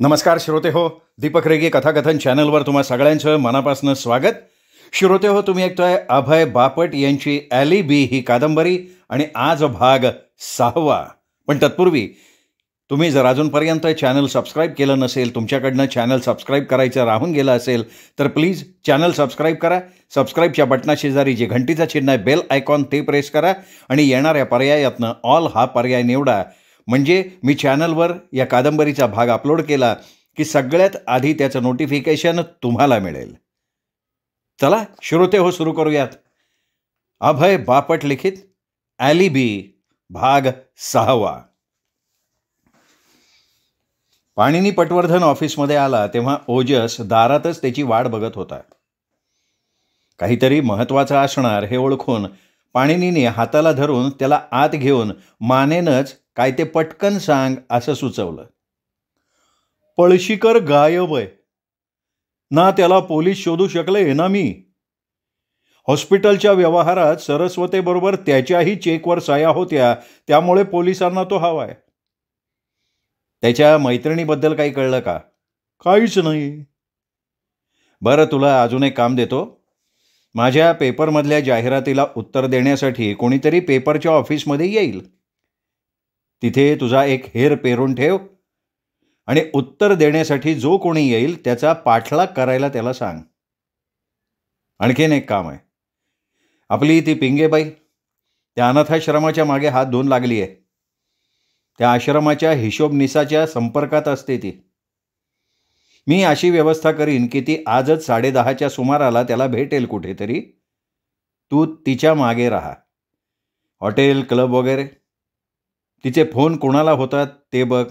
नमस्कार श्रोते हो, दीपक रेगे कथाकथन चॅनलवर तुम्हा सगळ्यांचं मनापासून स्वागत. श्रोते हो, तुम्ही ऐकताय अभय बापट यांची ॲली बी ही कादंबरी आणि आज भाग 6. पण तत्पूर्वी तुम्ही जर अजूनपर्यंत चॅनल सबस्क्राईब केलं नसेल, तुमच्याकडनं चॅनल सबस्क्राईब करायचं राहून गेलं असेल तर प्लीज चॅनल सबस्क्राईब करा. सबस्क्राईबच्या बटनाशेजारी जे घंटीचं चिन्ह आहे बेल आयकॉन ते प्रेस करा आणि येणाऱ्या पर्यायातनं ऑल हा पर्याय निवडा. म्हणजे मी चॅनलवर या कादंबरीचा भाग अपलोड केला की सगळ्यात आधी त्याचं नोटिफिकेशन तुम्हाला मिळेल. चला श्रोते हो, सुरू करूयात. अभय बापट लिखित ॲली बी भाग 6. पाणिनी पटवर्धन ऑफिसमध्ये आला तेव्हा ओजस दारातच त्याची वाट बघत होता. काहीतरी महत्त्वाचं असणार हे ओळखून पाणिनीने हाताला धरून त्याला आत घेऊन मानेनंच काय ते पटकन सांग असं सुचवलं. पळशीकर गायब आहे ना, त्याला पोलीस शोधू शकले ना. मी हॉस्पिटलच्या व्यवहारात सरस्वतीबरोबर त्याच्याही चेकवर सह्या होत्या, त्यामुळे पोलिसांना तो हवाय. त्याच्या मैत्रिणीबद्दल काही कळलं का? काहीच नाही. बरं, तुला अजून एक काम देतो. माझ्या पेपरमधल्या जाहिरातीला उत्तर देण्यासाठी कोणीतरी पेपरच्या ऑफिसमध्ये येईल. तिथे तुझा एक हेर पेरून ठेव आणि उत्तर देण्यासाठी जो कोणी येईल त्याचा पाठलाग करायला त्याला सांग. आणखीन एक काम आहे. आपली ती पिंगेबाई त्या अनाथाश्रमाच्या मागे हात धुवून लागली आहे. त्या आश्रमाच्या हिशोबनिसाच्या संपर्कात असते ती. मी अशी व्यवस्था करीन की ती आजच 10:30च्या सुमाराला त्याला भेटेल कुठेतरी. तू तिच्या मागे राहा. हॉटेल, क्लब वगैरे तिचे फोन कोणाला होतात ते बघ.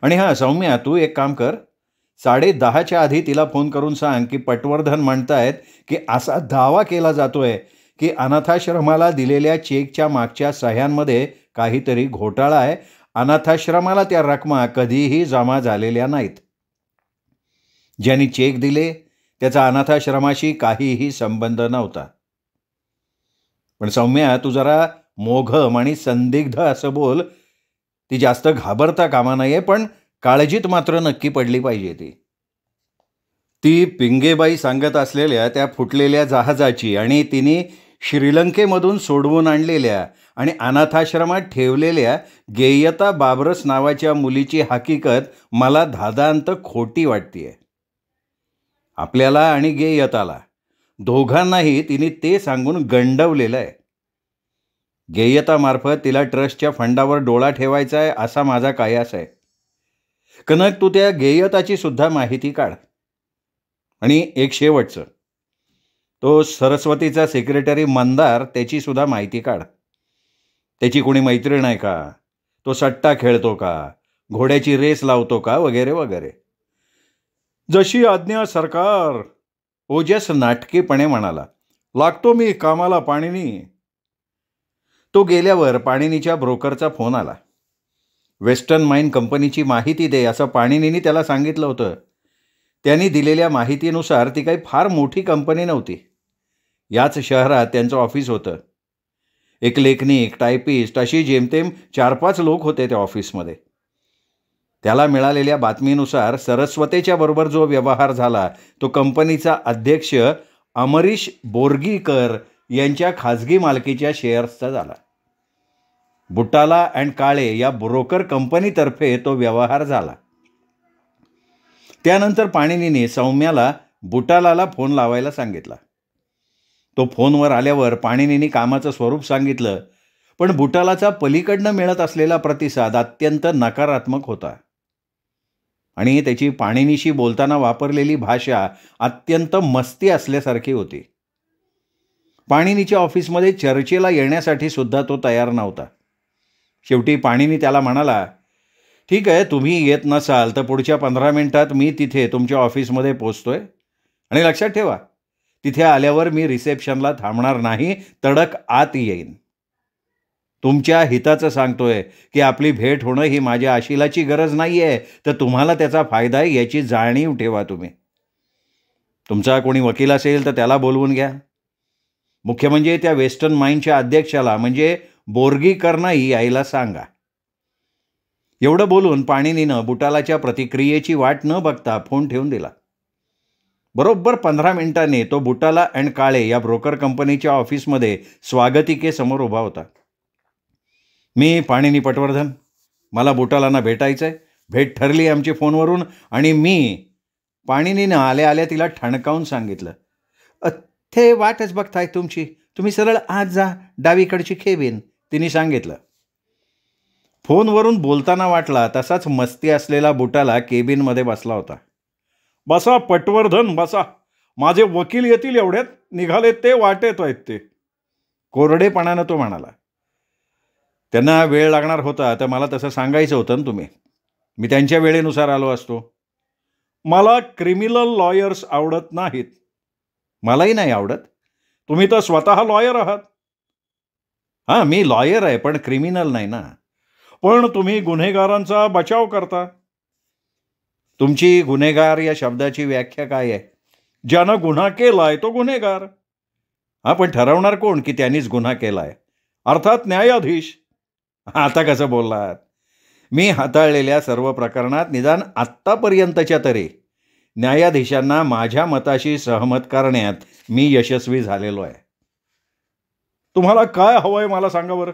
आणि हां सौम्या, तू एक काम कर. 10:30च्या आधी तिला फोन करून सांग की पटवर्धन म्हणतायत की असा दावा केला जातोय की अनाथाश्रमाला दिलेल्या चेकच्या मागच्या सह्यांमध्ये काहीतरी घोटाळा आहे. अनाथाश्रमाला त्या रकमा कधीही जमा झालेल्या नाहीत. ज्यांनी चेक दिले त्याचा अनाथाश्रमाशी काहीही संबंध नव्हता. पण सौम्या, तू जरा मोघम आणि संदिग्ध असं बोल. ती जास्त घाबरता कामा नये, पण काळजीत मात्र नक्की पडली पाहिजे. ती पिंगेबाई सांगत असलेल्या त्या फुटलेल्या जहाजाची आणि तिने श्रीलंकेमधून सोडवून आणलेल्या आणि अनाथाश्रमात ठेवलेल्या गेयता बाबरस नावाच्या मुलीची हकीकत मला धादांत खोटी वाटतेय. आपल्याला आणि गेयताला दोघांनाही तिने ते सांगून गंडवलेलं आहे. गेयतामार्फत तिला ट्रस्टच्या फंडावर डोळा ठेवायचा आहे असा माझा कयास आहे. कनक, तू त्या गेयताची सुद्धा माहिती काढ. आणि एक शेवटचं, तो सरस्वतीचा सेक्रेटरी मंदार, त्याची सुद्धा माहिती काढ. त्याची कोणी मैत्रीण आहे का? तो सट्टा खेळतो का? घोड्याची रेस लावतो का? वगैरे वगैरे. जशी आज्ञा सरकार, ओजस नाटकीपणे म्हणाला. लागतो मी कामाला पाणिनी. तो गेल्यावर पाणिनीच्या ब्रोकरचा फोन आला. वेस्टर्न माइन कंपनीची माहिती दे असं पाणिनीने त्याला सांगितलं होतं. त्यांनी दिलेल्या माहितीनुसार ती काही फार मोठी कंपनी नव्हती. याच शहरात त्यांचं ऑफिस होतं. एक लेखनिक, टायपिस्ट अशी जेमतेम 4-5 लोक होते त्या ऑफिसमध्ये. त्याला मिळालेल्या बातमीनुसार सरस्वतीच्या बरोबर जो व्यवहार झाला तो कंपनीचा अध्यक्ष अमरीश बोर्गीकर यांच्या खाजगी मालकीच्या शेअर्सचा झाला. बुटाला अँड काळे या ब्रोकर कंपनीतर्फे तो व्यवहार झाला. त्यानंतर पाणिनीने सौम्याला बुटालाला फोन लावायला सांगितला. तो फोनवर आल्यावर पाणिनीने कामाचं स्वरूप सांगितलं, पण बुटालाचा पलीकडनं मिळत असलेला प्रतिसाद अत्यंत नकारात्मक होता. आणि त्याची पाणिनीशी बोलताना वापरलेली भाषा अत्यंत मस्ती असल्यासारखी होती. पाणिनीच्या ऑफिसमध्ये चर्चेला येण्यासाठी सुद्धा तो तयार नव्हता. शेवटी पाणिनी त्याला म्हणाला, ठीक आहे, तुम्ही येत नसाल तर पुढच्या 15 मिनिटात मी तिथे तुमच्या ऑफिसमध्ये पोचतोय. आणि लक्षात ठेवा, तिथे आल्यावर मी रिसेप्शनला थांबणार नाही, तडक आत येईन. तुमच्या हिताचं सांगतोय की आपली भेट होणं ही माझ्या आशिलाची गरज नाही आहे, तर तुम्हाला त्याचा फायदा आहे याची जाणीव ठेवा. तुमचा कोणी वकील असेल तर त्याला बोलवून घ्या. मुख्य म्हणजे त्या वेस्टर्न माइनच्या अध्यक्षाला म्हणजे बोर्गीकरनाही यायला सांगा. एवढं बोलून पाणिनीनं बुटालाच्या प्रतिक्रियेची वाट न बघता फोन ठेवून दिला. बरोबर 15 मिनिटांनी तो बुटाला अँड काळे या ब्रोकर कंपनीच्या ऑफिसमध्ये स्वागतिकेसमोर उभा होता. मी पाणिनी पटवर्धन, मला बुटालांना भेटायचं आहे. भेट ठरली आमची फोनवरून. आणि पाणिनीनं आल्या आल्या तिला ठणकावून सांगितलं, "ते वाटच बघताय तुमची, तुम्ही सरळ आत जा, डावीकडची केबिन," तिने सांगितलं. फोनवरून बोलताना वाटला तसाच मस्ती असलेला बुटाला केबिनमध्ये बसला होता. "बसा पटवर्धन, बसा. माझे वकील येतील एवढ्यात. निघाले ते वाटेत आहेत ते," कोरडेपणानं तो म्हणाला. "त्यांना वेळ लागणार होता तर मला तसं सांगायचं होतं ना तुम्ही. मी त्यांच्या वेळेनुसार आलो असतो." "मला क्रिमिनल लॉयर्स आवडत नाहीत." "मलाही नाही आवडत. तुम्ही तर स्वतः लॉयर आहात." "हां, मी लॉयर आहे, पण क्रिमिनल नाही ना." "पण तुम्ही गुन्हेगारांचा बचाव करता." "तुमची गुन्हेगार या शब्दाची व्याख्या काय आहे?" "ज्यानं गुन्हा केलाय तो गुन्हेगार." "हां, पण ठरवणार कोण की त्यांनीच गुन्हा केलाय?" "अर्थात न्यायाधीश." "आता कसं बोललात? मी हाताळलेल्या सर्व प्रकरणात निदान आत्तापर्यंतच्या तरी न्यायाधीशांना माझ्या मताशी सहमत करण्यात मी यशस्वी झालेलो आहे." "तुम्हाला काय हवंय मला सांगा बरं."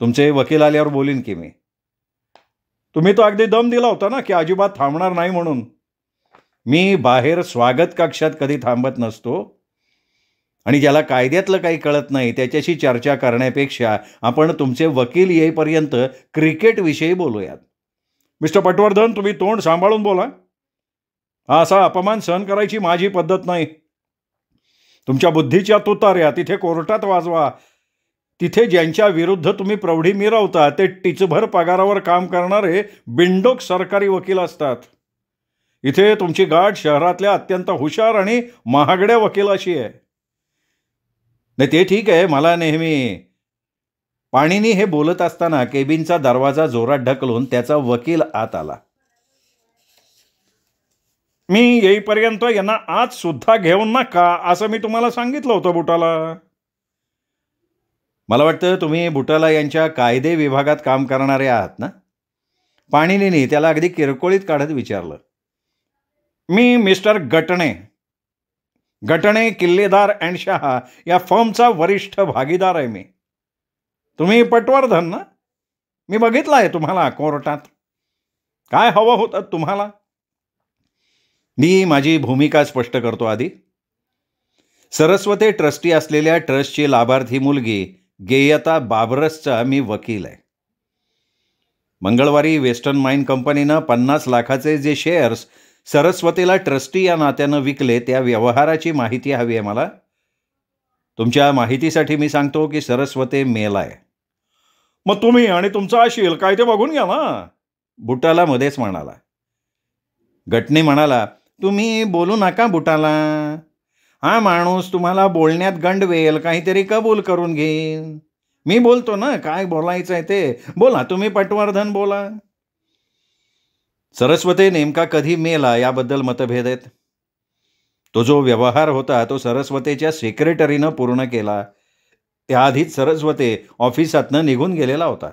"तुमचे वकील आल्यावर बोलीन की मी." "तुम्ही तर अगदी दम दिला होता ना की अजिबात थांबणार नाही म्हणून." "मी बाहेर स्वागत कक्षात कधी थांबत नसतो. आणि ज्याला कायद्यातलं काही कळत नाही त्याच्याशी चर्चा करण्यापेक्षा आपण तुमचे वकील येईपर्यंत क्रिकेटविषयी बोलूयात." "मिस्टर पटवर्धन, तुम्ही तोंड सांभाळून बोला. हा असा अपमान सहन करायची माझी पद्धत नाही. तुमच्या बुद्धीच्या तुतार्या तिथे कोर्टात वाजवा. तिथे ज्यांच्या विरुद्ध तुम्ही प्रौढी मिरवता ते टिचभर पगारावर काम करणारे बिंडोक सरकारी वकील असतात. इथे तुमची गाठ शहरातल्या अत्यंत हुशार आणि महागड्या वकिलाशी आहे." "नाही, ते ठीक आहे. मला नेहमी." पाणिनी हे बोलत असताना केबिनचा दरवाजा जोरात ढकलून त्याचा वकील आत आला. "मी येईपर्यंत यांना आत सुद्धा घेऊन नका असं मी तुम्हाला सांगितलं होतं बुटाला." "मला वाटतं तुम्ही बुटाला यांच्या कायदे विभागात काम करणारे आहात ना?" पाणिनीने त्याला अगदी किरकोळीत काढत विचारलं. "मी मिस्टर गटणे किल्लेदार अँड शहा या फर्मचा वरिष्ठ भागीदार आहे मी." "तुम्ही पटवर्धन ना? मी बघितलं आहे तुम्हाला कोर्टात. काय हवं होतं तुम्हाला?" "मी माझी भूमिका स्पष्ट करतो आधी. सरस्वते ट्रस्टी असलेल्या ट्रस्टची लाभार्थी मुलगी गेयता बाबरसचा मी वकील आहे. मंगळवारी वेस्टर्न माइन कंपनीनं 50 लाखाचे जे शेअर्स सरस्वतीला ट्रस्टी या नात्यानं विकले त्या व्यवहाराची माहिती हवी आहे मला. तुमच्या माहितीसाठी मी सांगतो की सरस्वते मेलाय." "मग तुम्ही आणि तुमचं असेल काय ते बघून घ्या ना," बुटाला मध्येच म्हणाला. गटणे म्हणाला, "तुम्ही बोलू नका बुटाला. हा माणूस तुम्हाला बोलण्यात गंडवेल, काहीतरी कबूल करून घेईन. मी बोलतो ना काय बोलायचं आहे ते. बोला, तुम्ही पटवर्धन बोला." सरस्वते नेमका कधी मेला याबद्दल मतभेद आहेत. तो जो व्यवहार होता तो सरस्वतेच्या सेक्रेटरीनं पूर्ण केला. त्याआधीच सरस्वते ऑफिसातनं निघून गेलेला होता.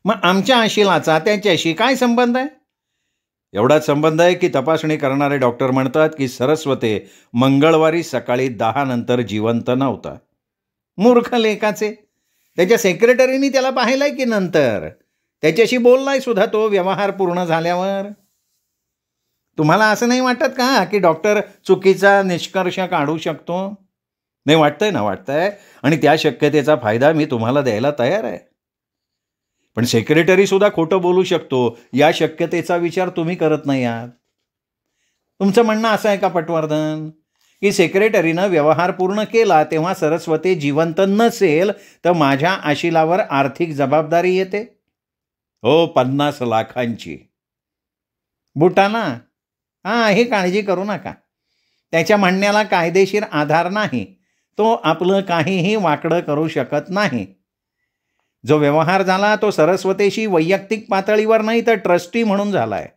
"मग आमच्या अशिलाचा त्याच्याशी काय संबंध आहे?" "एवढाच संबंध आहे की तपासणी करणारे डॉक्टर म्हणतात की सरस्वते मंगळवारी सकाळी 10 नंतर जिवंत नव्हता." "मूर्ख लेखाचे. त्याच्या सेक्रेटरीने त्याला पाहिलंय की नंतर? त्याच्याशी बोललाय सुद्धा तो व्यवहार पूर्ण झाल्यावर." "तुम्हाला असं नाही वाटत का की डॉक्टर चुकीचा निष्कर्ष काढू शकतो?" "नाही, वाटतंय ना, वाटतंय. आणि त्या शक्यतेचा फायदा मी तुम्हाला द्यायला तयार आहे. पण सेक्रेटरी सुद्धा खोटं बोलू शकतो या शक्यतेचा विचार तुम्ही करत नाही आहात." "तुमचं म्हणणं असं आहे का पटवर्धन की सेक्रेटरीनं व्यवहार पूर्ण केला तेव्हा सरस्वती जिवंत नसेल तर माझ्या आशिलावर आर्थिक जबाबदारी येते?" "हो, 50 लाखांची." "बुटाला ही काळजी करू नका. त्याच्या म्हणण्याला कायदेशीर आधार नाही. तो आपलं काहीही वाकडं करू शकत नाही. जो व्यवहार झाला तो सरस्वतीशी वैयक्तिक पातळीवर नाही तर ट्रस्टी म्हणून झालाय.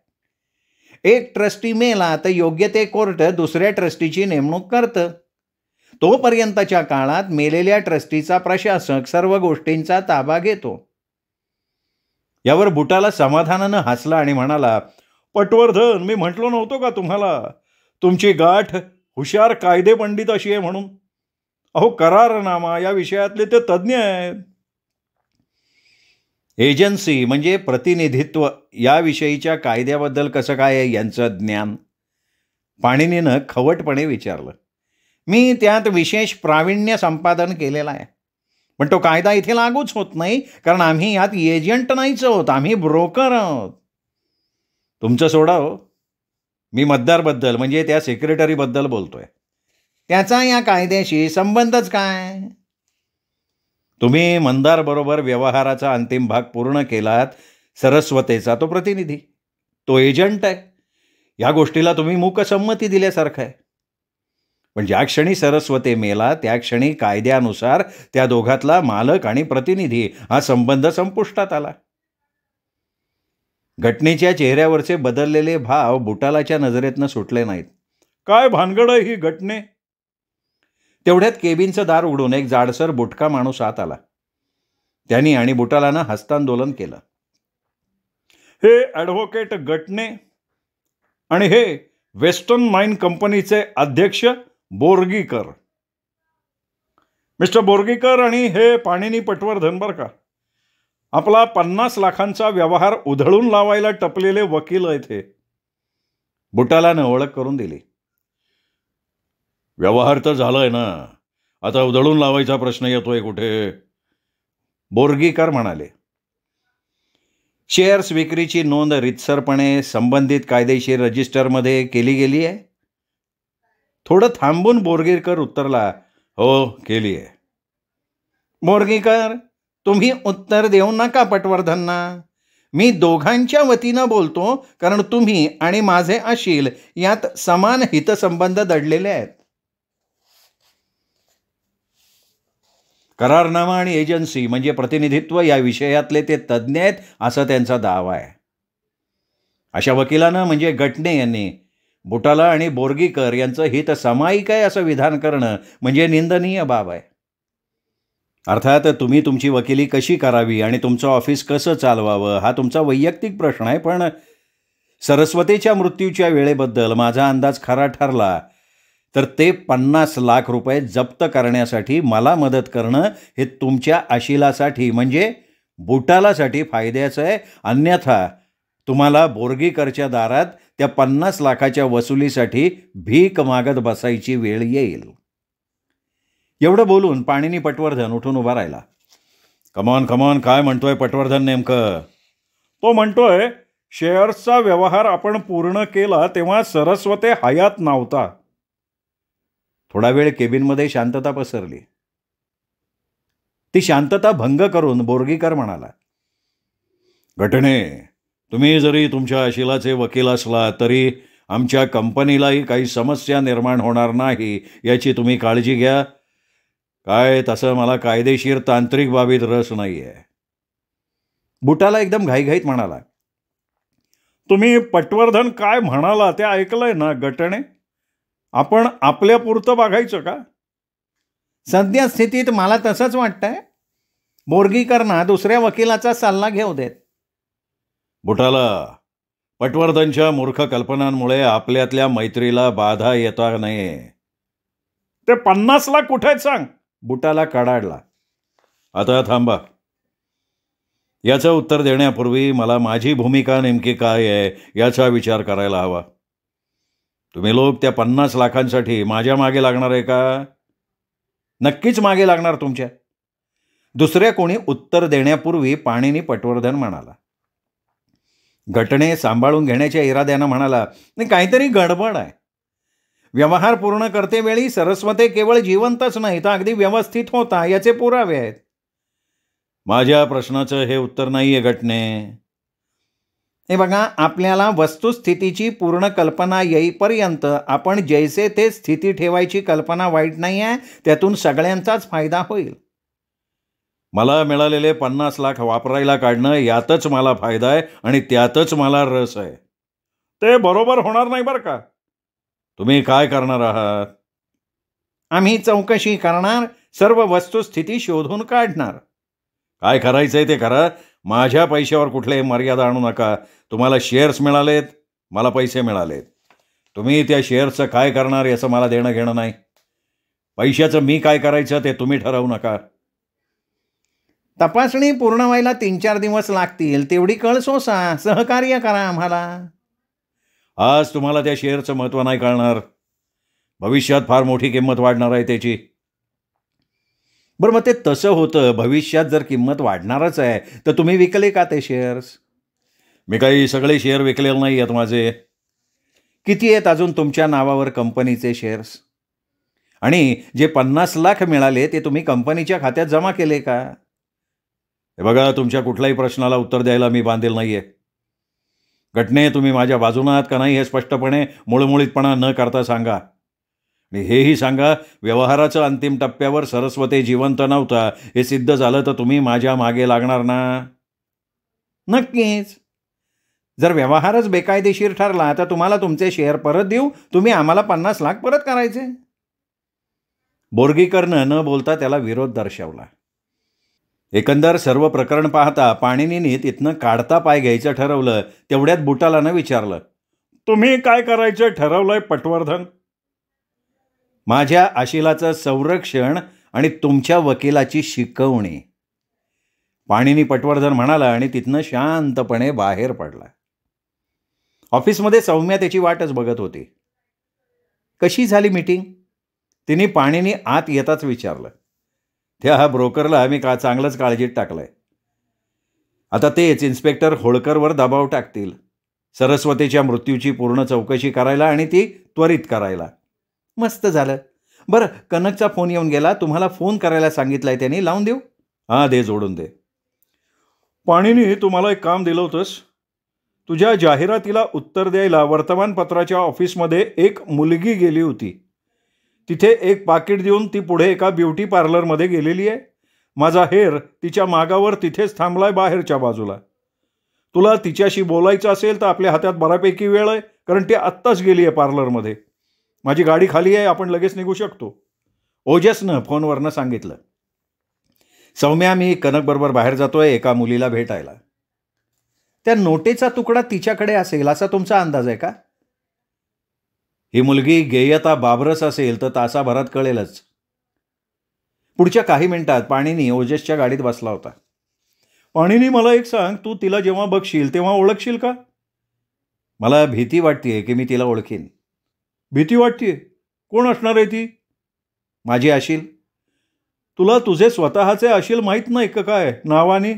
एक ट्रस्टी मेला तर योग्य ते कोर्ट दुसऱ्या ट्रस्टीची नेमणूक करतं. तोपर्यंतच्या काळात मेलेल्या ट्रस्टीचा प्रशासक सर्व गोष्टींचा ताबा घेतो." यावर बुटाला समाधानानं हसला आणि म्हणाला, पटवर्धन, मी म्हटलो नव्हतो का तुम्हाला, तुमची गाठ हुशार कायदेपंडित अशी आहे म्हणून. अहो, करारनामा या विषयातले ते तज्ज्ञ आहेत. एजन्सी म्हणजे प्रतिनिधित्व याविषयीच्या कायद्याबद्दल कसं काय आहे यांचं ज्ञान? पाणिनीनं खवटपणे विचारलं. मी त्यात विशेष प्रावीण्य संपादन केलेलं आहे, पण तो कायदा इथे लागूच होत नाही, कारण आम्ही यात एजंट नाहीच आहोत, आम्ही ब्रोकर आहोत. तुमचं सोडा हो, मी मतदारबद्दल म्हणजे त्या सेक्रेटरीबद्दल बोलतोय. त्याचा या कायद्याशी संबंधच काय? तुम्ही मंदारबरोबर व्यवहाराचा अंतिम भाग पूर्ण केलात. सरस्वतेचा तो प्रतिनिधी, तो एजंट आहे. या गोष्टीला तुम्ही मूकसंमती दिल्यासारखं आहे. पण ज्या क्षणी सरस्वते मेला त्या क्षणी कायद्यानुसार त्या दोघातला मालक आणि प्रतिनिधी हा संबंध संपुष्टात आला. घटनेच्या चेहऱ्यावरचे बदललेले भाव बुटालाच्या नजरेतनं सुटले नाहीत. काय भानगड आहे ही घटने? तेवढ्यात केबिनचं दार उघडून एक जाडसर बुटका माणूस आत आला. त्यांनी आणि बुटालानं हस्तांदोलन केलं. हे ॲडव्होकेट गटणे आणि हे वेस्टर्न माइन कंपनीचे अध्यक्ष बोर्गीकर. मिस्टर बोर्गीकर आणि हे पाणिनी पटवर्धन बरं का. आपला 50 लाखांचा व्यवहार उधळून लावायला टपलेले वकील आहेत हे. बुटालानं ओळख करून दिली. व्यवहार तर झालाय ना, आता उधळून लावायचा प्रश्न येतोय कुठे? बोर्गीकर म्हणाले. शेअर्स विक्रीची नोंद रितसरपणे संबंधित कायदेशीर रजिस्टरमध्ये केली गेली आहे? थोडं थांबून बोर्गीकर उत्तरला, हो, केली आहे. बोर्गीकर, तुम्ही उत्तर देऊ नका पटवर्धनना. मी दोघांच्या वतीनं बोलतो, कारण तुम्ही आणि माझे अशील यात समान हितसंबंध दडलेले आहेत. करारनामा आणि एजन्सी म्हणजे प्रतिनिधित्व या विषयातले ते तज्ज्ञ आहेत असा त्यांचा दावा आहे. अशा वकिलानं म्हणजे गटणे यांनी बुटाला आणि बोर्गीकर यांचं हित सामायिक आहे असं विधान करणं म्हणजे निंदनीय बाब आहे. अर्थात तुम्ही तुमची वकिली कशी करावी आणि तुमचं ऑफिस कसं चालवावं हा तुमचा वैयक्तिक प्रश्न आहे, पण सरस्वतीच्या मृत्यूच्या वेळेबद्दल माझा अंदाज खरा ठरला तर ते 50 लाख रुपये जप्त करण्यासाठी मला मदत करणं हे तुमच्या अशिलासाठी म्हणजे बुटालासाठी फायद्याचं आहे. अन्यथा तुम्हाला बोर्गीकरच्या दारात त्या 50 लाखाच्या वसुलीसाठी भीक मागत बसायची वेळ येईल. एवढं बोलून पाणिनी पटवर्धन उठून उभा राहिला. कमॉन कमॉन, काय म्हणतोय पटवर्धन नेमकं? तो म्हणतोय शेअर्सचा व्यवहार आपण पूर्ण केला तेव्हा सरस्वते हयात नव्हता. थोडा वेळ केबिनमध्ये शांतता पसरली. ती शांतता भंग करून बोर्गीकर म्हणाला, गटणे, तुम्ही जरी तुमच्या अशिलाचे वकील असला तरी आमच्या कंपनीलाही काही समस्या निर्माण होणार नाही याची तुम्ही काळजी घ्या. काय तसं मला कायदेशीर तांत्रिक बाबीत रस नाही आहे. बुटाला एकदम घाईघाईत म्हणाला, तुम्ही पटवर्धन काय म्हणाला ते ऐकलंय ना गटणे? आपण आपल्यापुरतं बघायचं का? सध्या स्थितीत मला तसंच वाटतंय. बोर्गीकरना दुसऱ्या वकिलाचा सल्ला घेऊ देत. बुटाला, पटवर्धनच्या मूर्ख कल्पनांमुळे आपल्यातल्या मैत्रीला बाधा येता नये. ते 50 लाख कुठे आहेत सांग? बुटाला कडाडला. आता थांबा. याचं उत्तर देण्यापूर्वी मला माझी भूमिका नेमकी काय आहे याचा विचार करायला हवा. तुम्ही लोक त्या 50 लाखांसाठी माझ्या मागे लागणार आहे का? नक्कीच मागे लागणार तुमच्या. दुसऱ्या कोणी उत्तर देण्यापूर्वी पाणिनी पटवर्धन म्हणाला. घटने सांभाळून घेण्याच्या इराद्यानं म्हणाला, नाही, काहीतरी गडबड आहे. व्यवहार पूर्ण करतेवेळी सरस्वते केवळ जिवंतच नाही तर अगदी व्यवस्थित होता याचे पुरावे आहेत. माझ्या प्रश्नाचं हे उत्तर नाही आहे घटने. हे बघा, आपल्याला वस्तुस्थितीची पूर्ण कल्पना येईपर्यंत आपण जैसे ते स्थिती ठेवायची कल्पना वाईट नाही आहे. त्यातून सगळ्यांचाच फायदा होईल. मला मिळालेले 50 लाख वापरायला काढणं यातच मला फायदा आहे आणि त्यातच मला रस आहे. ते बरोबर होणार नाही बरं का. तुम्ही काय करणार आहात? आम्ही चौकशी करणार, सर्व वस्तुस्थिती शोधून काढणार. काय करायचंय ते करा. माझ्या पैशावर कुठल्याही मर्यादा आणू नका. तुम्हाला शेअर्स मिळालेत, मला पैसे मिळालेत. तुम्ही त्या शेअर्सचं काय करणार याचं मला देणं घेणं नाही. पैशाचं मी काय करायचं ते तुम्ही ठरवू नका. तपासणी पूर्ण व्हायला 3-4 दिवस लागतील, तेवढी कळ सोसा, सहकार्य करा आम्हाला. आज तुम्हाला त्या शेअरचं महत्त्व नाही कळणार. भविष्यात फार मोठी किंमत वाढणार आहे त्याची. बरं, मग ते तसं होतं, भविष्यात जर किंमत वाढणारच आहे तर तुम्ही विकले का ते शेअर्स? मी काही सगळे शेअर विकलेले नाही आहेत माझे. किती आहेत अजून तुमच्या नावावर कंपनीचे शेअर्स? आणि जे 50 लाख मिळाले ते तुम्ही कंपनीच्या खात्यात जमा केले का? हे बघा, तुमच्या कुठल्याही प्रश्नाला उत्तर द्यायला मी बांधील नाहीये. घटने तुम्ही माझ्या बाजूने आहात का नाही हे स्पष्टपणे मुळमुळीतपणा न करता सांगा. आणि हेही सांगा, व्यवहाराच्या अंतिम टप्प्यावर सरस्वती जिवंत नव्हता हे सिद्ध झालं तर तुम्ही माझ्या मागे लागणार ना? नक्कीच. जर व्यवहारच बेकायदेशीर ठरला तर तुम्हाला तुमचे शेअर परत देऊ, तुम्ही आम्हाला 50 लाख परत करायचे. बोर्गीकरनं न बोलता त्याला विरोध दर्शवला. एकंदर सर्व प्रकरण पाहता पाणिनीने तिथनं काढता पाय घ्यायचं ठरवलं. तेवढ्यात बुटालानं विचारलं, तुम्ही काय करायचं ठरवलंय पटवर्धन? माझ्या आशिलाचं संरक्षण आणि तुमच्या वकिलाची शिकवणी, पाणिनी पटवर्धन म्हणाला आणि तिथनं शांतपणे बाहेर पडला. ऑफिसमध्ये सौम्या त्याची वाटच बघत होती. कशी झाली मीटिंग? तिने पाणिनी आत येताच विचारलं. त्या ब्रोकरला मी चांगलंच काळजीत टाकलंय. आता तेच इन्स्पेक्टर होळकरवर दबाव टाकतील सरस्वतीच्या मृत्यूची पूर्ण चौकशी करायला आणि ती त्वरित करायला. मस्त झालं. बरं, कनकचा फोन येऊन गेला. तुम्हाला फोन करायला सांगितलंय त्यांनी, लावून देऊ? हां, दे, जोडून दे. पाणिनी, तुम्हाला एक काम दिलं होतंस. तुझ्या जाहिरातीला उत्तर द्यायला वर्तमानपत्राच्या ऑफिसमध्ये एक मुलगी गेली होती. तिथे एक पाकिट देऊन ती पुढे एका ब्युटी पार्लरमध्ये गेलेली आहे. माझा हेर तिच्या मागावर तिथेच थांबलाय बाहेरच्या बाजूला. तुला तिच्याशी बोलायचं असेल तर आपल्या हातात बऱ्यापैकी वेळ आहे, कारण ती आत्ताच गेली आहे पार्लरमध्ये. माझी गाडी खाली आहे, आपण लगेच निघू शकतो. ओजसनं फोनवरनं सांगितलं. सौम्या, मी कनकबरोबर बाहेर जातोय एका मुलीला भेटायला. त्या नोटेचा तुकडा तिच्याकडे असेल असा तुमचा अंदाज आहे का? ही मुलगी गेयता बाबरस असेल तर तासाभरात कळेलच. पुढच्या काही मिनिटात पाणिनी ओजसच्या गाडीत बसला होता. पाणिनी, मला एक सांग, तू तिला जेव्हा बघशील तेव्हा ओळखशील का? मला भीती वाटतेय की मी तिला ओळखीन. भीती वाटतेय? कोण असणार आहे ती? माझी आशील. तुला तुझे स्वतःचे आशील माहीत नाही का काय नावाने?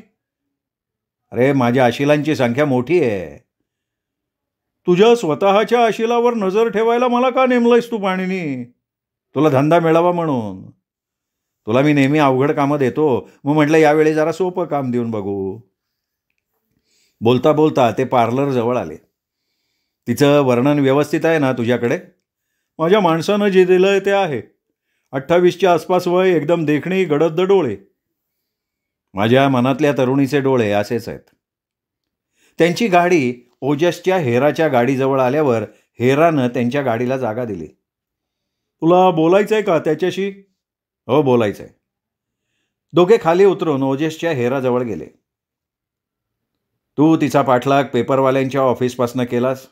अरे, माझ्या आशिलांची संख्या मोठी आहे. तुझ्या स्वतःच्या आशिलावर नजर ठेवायला मला का नेमलंयस तू पाणिनी? तुला धंदा मिळावा म्हणून. तुला मी नेहमी अवघड कामं देतो, मग म्हटलं यावेळी जरा सोपं काम देऊन बघू. बोलता बोलता ते पार्लर जवळ आले. तिचं वर्णन व्यवस्थित आहे ना तुझ्याकडे? माझ्या माणसानं जे दिलंय ते आहे. 28च्या आसपास वय, एकदम देखणी, गडद डोळे. माझ्या मनातल्या तरुणीचे डोळे असेच आहेत. त्यांची गाडी ओजसच्या हेराच्या गाडीजवळ आल्यावर हेरानं त्यांच्या गाडीला जागा दिली. तुला बोलायचंय का त्याच्याशी? हो, बोलायचंय. दोघे खाली उतरून ओजसच्या हेराजवळ गेले. तू तिचा पाठलाग पेपरवाल्यांच्या ऑफिसपासून केलास?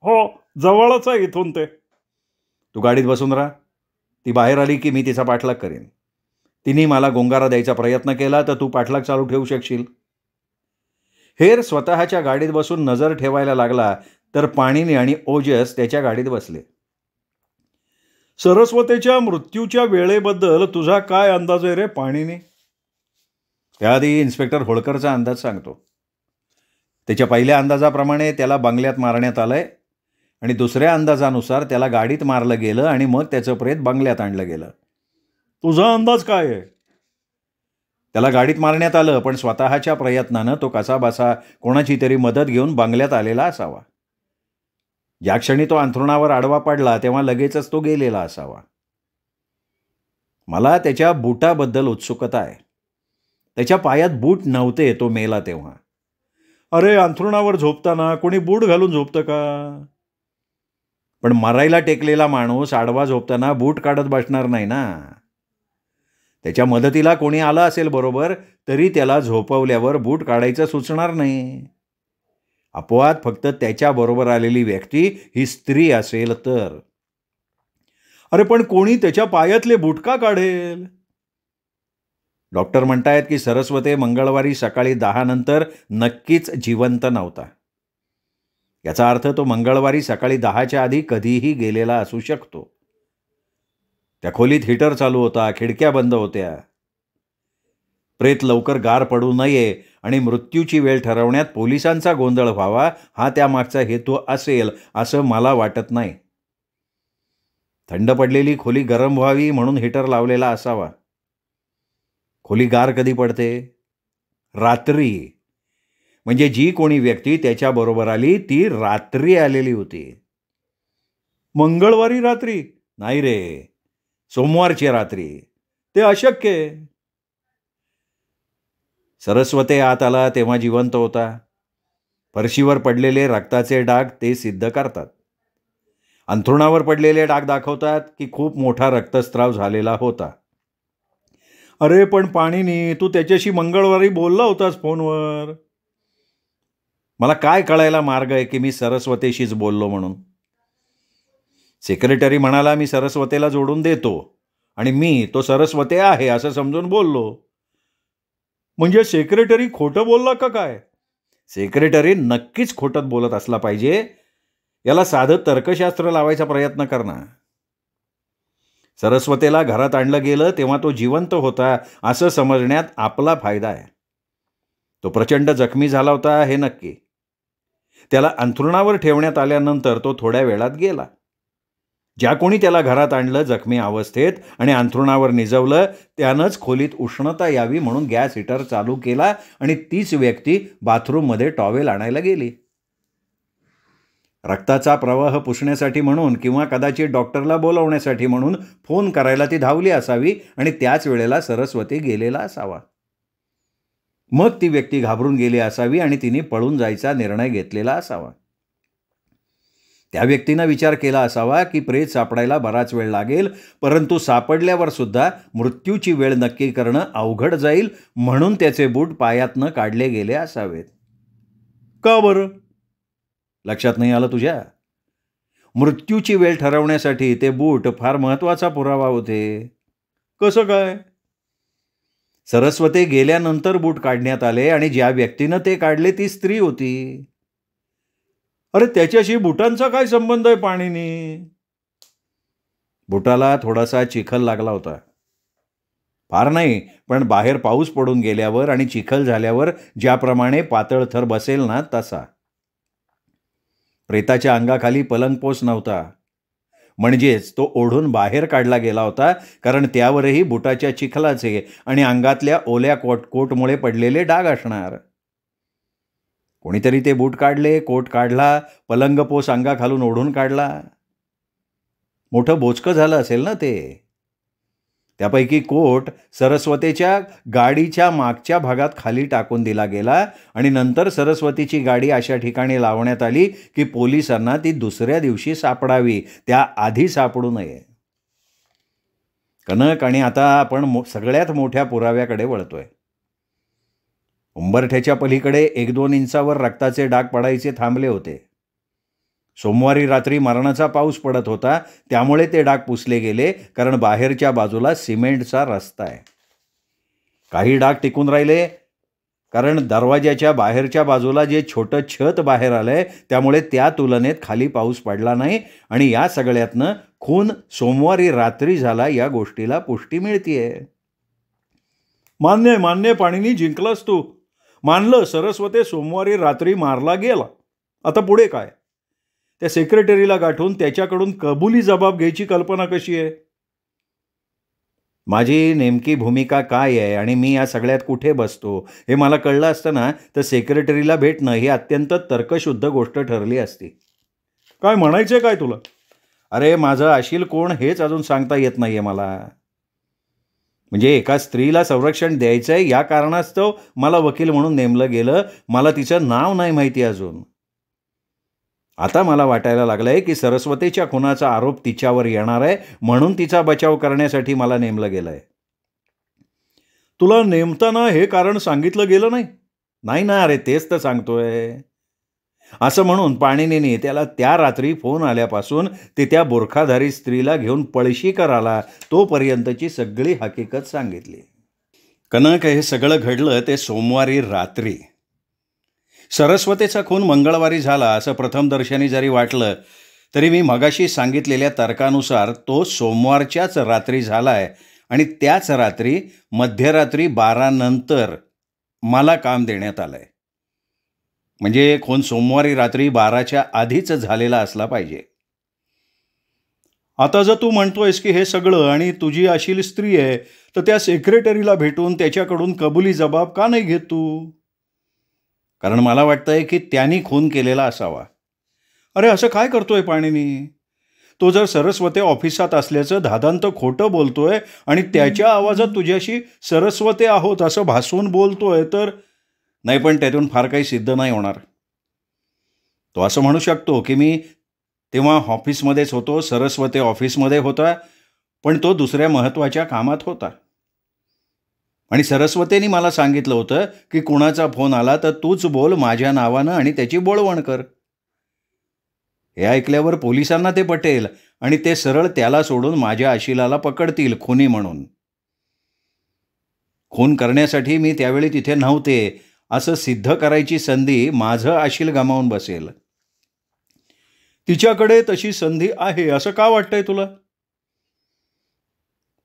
हो, जवळच आहे इथून ते. तू गाडीत बसून राहा. ती बाहेर आली की मी तिचा पाठलाग करीन. तिने मला गोंगारा द्यायचा प्रयत्न केला तर तू पाठलाग चालू ठेवू शकशील. हेर स्वतःच्या गाडीत बसून नजर ठेवायला लागला तर पाणिनी आणि ओजस त्याच्या गाडीत बसले. सरस्वतीच्या मृत्यूच्या वेळेबद्दल तुझा काय अंदाज आहे रे पाणिनी? त्याआधी इन्स्पेक्टर होळकरचा अंदाज सांगतो. त्याच्या पहिल्या अंदाजाप्रमाणे त्याला बंगल्यात मारण्यात आलंय आणि दुसऱ्या अंदाजानुसार त्याला गाडीत मारलं गेलं आणि मग त्याचं प्रेत बंगल्यात आणलं गेलं. तुझा अंदाज काय आहे? त्याला गाडीत मारण्यात आलं, पण स्वतःच्या प्रयत्नानं तो कसाबसा कोणाची तरी मदत घेऊन बंगल्यात आलेला असावा. ज्या क्षणी तो अंथरुणावर आडवा पडला तेव्हा लगेचच तो गेलेला असावा. मला त्याच्या बूटाबद्दल उत्सुकता आहे. त्याच्या पायात बूट नव्हते तो मेला तेव्हा. अरे, अंथरुणावर झोपताना कोणी बूट घालून झोपतं का? पण मरायला टेकलेला माणूस आडवा झोपताना बूट काढत बसणार नाही ना. त्याच्या मदतीला कोणी आलं असेल बरोबर, तरी त्याला झोपवल्यावर बूट काढायचं सुचणार नाही. अपवाद फक्त त्याच्याबरोबर आलेली व्यक्ती ही स्त्री असेल तर. अरे पण कोणी त्याच्या पायातले बूट का काढेल? डॉक्टर म्हणतायत की सरस्वते मंगळवारी सकाळी 10 नंतर नक्कीच जिवंत नव्हता. याचा अर्थ तो मंगळवारी सकाळी 10च्या आधी कधीही गेलेला असू शकतो. त्या खोलीत हीटर चालू होता, खिडक्या बंद होत्या. प्रेत लवकर गार पडू नये आणि मृत्यूची वेळ ठरवण्यात पोलिसांचा गोंधळ व्हावा, हा त्यामागचा हेतू असेल असं मला वाटत नाही. थंड पडलेली खोली गरम व्हावी म्हणून हीटर लावलेला असावा. खोली गार कधी पडते? रात्री. म्हणजे जी कोणी व्यक्ती त्याच्याबरोबर आली ती रात्री आलेली होती. मंगळवारी रात्री? नाही रे, सोमवारची रात्री. ते अशक्य आहे. सरस्वते आत आला तेव्हा जिवंत होता. फरशीवर पडलेले रक्ताचे डाग ते सिद्ध करतात. अंथरुणावर पडलेले डाग दाखवतात की खूप मोठा रक्तस्राव झालेला होता. अरे पण पाणीनी, तू त्याच्याशी मंगळवारी बोलला होतास फोनवर. मला काय कळायला मार्ग आहे की मी सरस्वतेशीच बोललो म्हणून? सेक्रेटरी म्हणाला मी सरस्वतेला जोडून देतो आणि मी तो सरस्वते आहे असं समजून बोललो. म्हणजे सेक्रेटरी खोटं बोलला का काय? सेक्रेटरी नक्कीच खोटं बोलत असला पाहिजे. याला साधं तर्कशास्त्र लावायचा प्रयत्न करणार. सरस्वतेला घरात आणलं गेलं तेव्हा तो जिवंत होता असं समजण्यात आपला फायदा आहे. तो प्रचंड जखमी झाला होता हे नक्की. त्याला अंथरुणावर ठेवण्यात आल्यानंतर तो थोड्या वेळात गेला. ज्या कोणी त्याला घरात आणलं जखमी अवस्थेत आणि अंथरुणावर निजवलं त्यानंच खोलीत उष्णता यावी म्हणून गॅस हीटर चालू केला आणि तीच व्यक्ती बाथरूममध्ये टॉवेल आणायला गेली. रक्ताचा प्रवाह पुसण्यासाठी म्हणून किंवा कदाचित डॉक्टरला बोलवण्यासाठी म्हणून फोन करायला ती धावली असावी आणि त्याच वेळेला सरस्वती गेलेला असावा. मग ती व्यक्ती घाबरून गेली असावी आणि तिने पळून जायचा निर्णय घेतलेला असावा. त्या व्यक्तीनं विचार केला असावा की प्रेत सापडायला बराच वेळ लागेल, परंतु सापडल्यावर सुद्धा मृत्यूची वेळ नक्की करणं अवघड जाईल म्हणून त्याचे बूट पायातनं काढले गेले असावेत. का बरं? लक्षात नाही आलं तुझ्या? मृत्यूची वेळ ठरवण्यासाठी ते बूट फार महत्वाचा पुरावा होते. कसं काय? सरस्वते गेल्यानंतर बूट काढण्यात आले आणि ज्या व्यक्तीनं ते काढले ती स्त्री होती. अरे त्याच्याशी बुटांचा काय संबंध आहे पाणीनी? बुटाला थोडासा चिखल लागला होता. फार नाही, पण बाहेर पाऊस पडून गेल्यावर आणि चिखल झाल्यावर ज्याप्रमाणे पातळ थर बसेल ना तसा. प्रेताच्या अंगाखाली पलंगपोस नव्हता, म्हणजेच तो ओढून बाहेर काढला गेला होता, कारण त्यावरही बुटाच्या चिखलाचे आणि अंगातल्या ओल्या कोटमुळे पडलेले डाग असणार. कोणीतरी ते बूट काढले, कोट काढला, पलंगपोस अंगाखालून ओढून काढला. मोठं बोचकं झालं असेल ना ते. त्यापैकी कोट सरस्वतीच्या गाडीच्या मागच्या भागात खाली टाकून दिला गेला आणि नंतर सरस्वतीची गाडी अशा ठिकाणी लावण्यात आली की पोलिसांना ती दुसऱ्या दिवशी सापडावी, त्या आधी सापडू नये. कनक, आणि आता आपण सगळ्यात मोठ्या पुराव्याकडे वळतोय. उंबरठ्याच्या पलीकडे 1-2 इंचावर रक्ताचे डाग पडायचे थांबले होते. सोमवारी रात्री मरणाचा पाऊस पडत होता, त्यामुळे ते डाग पुसले गेले, कारण बाहेरच्या बाजूला सिमेंटचा रस्ता आहे. काही डाग टिकून राहिले कारण दरवाजाच्या बाहेरच्या बाजूला जे छोटं छत बाहेर आलंय त्यामुळे त्या तुलनेत खाली पाऊस पडला नाही आणि या सगळ्यातनं खून सोमवारी रात्री झाला या गोष्टीला पुष्टी मिळतीये. मान्य पाणीनी, जिंकलास तू. मानलं, सरस्वते सोमवारी रात्री मारला गेला. आता पुढे काय? त्या सेक्रेटरीला गाठून त्याच्याकडून कबुली जबाब घ्यायची कल्पना कशी आहे? माझी नेमकी भूमिका काय आहे आणि मी या सगळ्यात कुठे बसतो हे मला कळलं असतं ना, तर सेक्रेटरीला भेटणं ही अत्यंत तर्कशुद्ध गोष्ट ठरली असती. काय म्हणायचंय काय तुला? अरे माझं अशील कोण हेच अजून सांगता येत नाहीये मला. म्हणजे एका स्त्रीला संरक्षण द्यायचंय या कारणास्तव मला वकील म्हणून नेमलं गेलं. मला तिचं नाव नाही माहिती अजून. आता मला वाटायला लागलंय की सरस्वतीच्या खुनाचा आरोप तिच्यावर येणार आहे म्हणून तिचा बचाव करण्यासाठी मला नेमलं गेलंय. तुला नेमताना हे कारण सांगितलं गेलं नाही? नाही ना, अरे तेच तर सांगतोय. असं म्हणून पाणिनीने त्याला त्या रात्री फोन आल्यापासून ते त्या बुरखाधारी स्त्रीला घेऊन पळशीकर आला तोपर्यंतची सगळी हकीकत सांगितली. कनक, हे सगळं घडलं ते सोमवारी रात्री. सरस्वतीचा खून मंगळवारी झाला असं प्रथमदर्शनी जरी वाटलं तरी मी मगाशी सांगितलेल्या तर्कानुसार तो सोमवारच्याच रात्री झालाय आणि त्याच रात्री मध्यरात्री 12 नंतर मला काम देण्यात आलंय. म्हणजे खून सोमवारी रात्री 12च्या आधीच झालेला असला पाहिजे. आता जर तू म्हणतोयस की हे सगळं आणि तुझी अशील स्त्री आहे, तर त्या सेक्रेटरीला भेटून त्याच्याकडून कबुली जबाब का नाही घेत तू? कारण मला वाटतंय की त्यांनी खून केलेला असावा. अरे असं काय करतोय पाणिनी? तो जर सरस्वती ऑफिसात असल्याचं धादांत खोटं बोलतोय आणि त्याच्या आवाजात तुझ्याशी सरस्वती आहोत असं भासवून बोलतोय तर. नाही, पण त्यातून फार काही सिद्ध नाही होणार. तो असं म्हणू शकतो की मी तेव्हा ऑफिसमध्येच होतो, सरस्वती ऑफिसमध्ये होता, पण तो दुसऱ्या महत्त्वाच्या कामात होता. आणि सरस्वतीने मला सांगितलं होतं की कुणाचा फोन आला तर तूच बोल माझ्या नावानं आणि त्याची बोळवण कर. हे ऐकल्यावर पोलिसांना ते पटेल आणि ते सरळ त्याला सोडून माझ्या आशिलाला पकडतील खुनी म्हणून. खून करण्यासाठी मी त्यावेळी तिथे नव्हते असं सिद्ध करायची संधी माझं आशिल गमावून बसेल. तिच्याकडे तशी संधी आहे असं का वाटतंय तुला?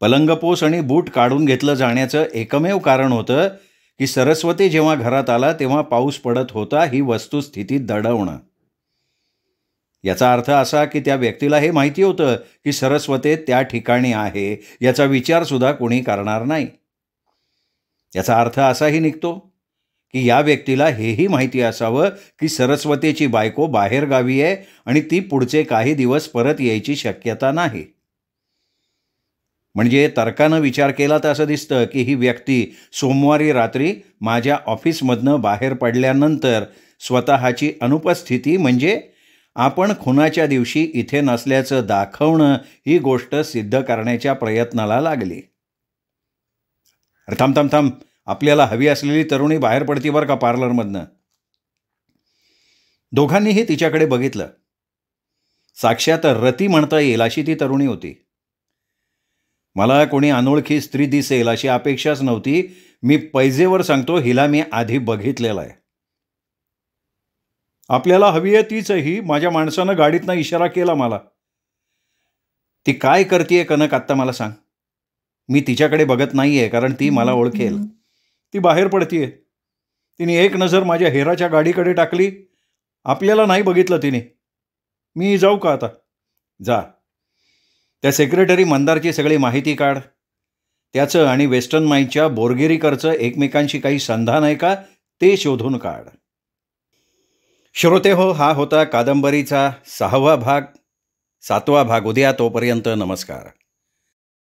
पलंगपोस आणि बूट काढून घेतलं जाण्याचं एकमेव कारण होतं की सरस्वती जेव्हा घरात आला तेव्हा पाऊस पडत होता ही वस्तुस्थिती दडवणं. याचा अर्थ असा की त्या व्यक्तीला हे माहिती होतं की सरस्वती त्या ठिकाणी आहे याचा विचारसुद्धा कोणी करणार नाही. याचा अर्थ असाही निघतो की या व्यक्तीला हेही माहिती असावं की सरस्वतीची बायको बाहेरगावी आहे आणि ती पुढचे काही दिवस परत यायची शक्यता नाही. म्हणजे तर्कानं विचार केला तर असं दिसतं की ही व्यक्ती सोमवारी रात्री माझ्या ऑफिसमधनं बाहेर पडल्यानंतर स्वतःची अनुपस्थिती म्हणजे आपण खुनाच्या दिवशी इथे नसल्याचं दाखवणं ही गोष्ट सिद्ध करण्याच्या प्रयत्नाला लागली. अरे थांब थांब थांब, आपल्याला हवी असलेली तरुणी बाहेर पडती बरं का पार्लरमधनं. दोघांनीही तिच्याकडे बघितलं. साक्षात रती म्हणता येईल अशी ती तरुणी होती. मला कोणी अनोळखी स्त्री दिसेल अशी अपेक्षाच नव्हती. मी पैजेवर सांगतो, हिला मी आधी बघितलेलं आहे. आपल्याला हवी आहे तीचही. माझ्या माणसानं गाडीतनं इशारा केला मला. ती काय करतीये कनक आत्ता मला सांग. मी तिच्याकडे बघत नाहीये कारण ती मला ओळखेल. ती बाहेर पडतीये. तिने एक नजर माझ्या हेराच्या गाडीकडे टाकली. आपल्याला नाही बघितलं तिने. मी जाऊ का आता? जा. त्या सेक्रेटरी मंदारची सगळी माहिती काढ. त्याचं आणि वेस्टर्न माइंडच्या बोरगिरीकरचं एकमेकांशी काही संधान आहे का ते शोधून काढ. श्रोते हो, हा होता कादंबरीचा 6वा भाग. 7वा भाग उद्या. तोपर्यंत नमस्कार.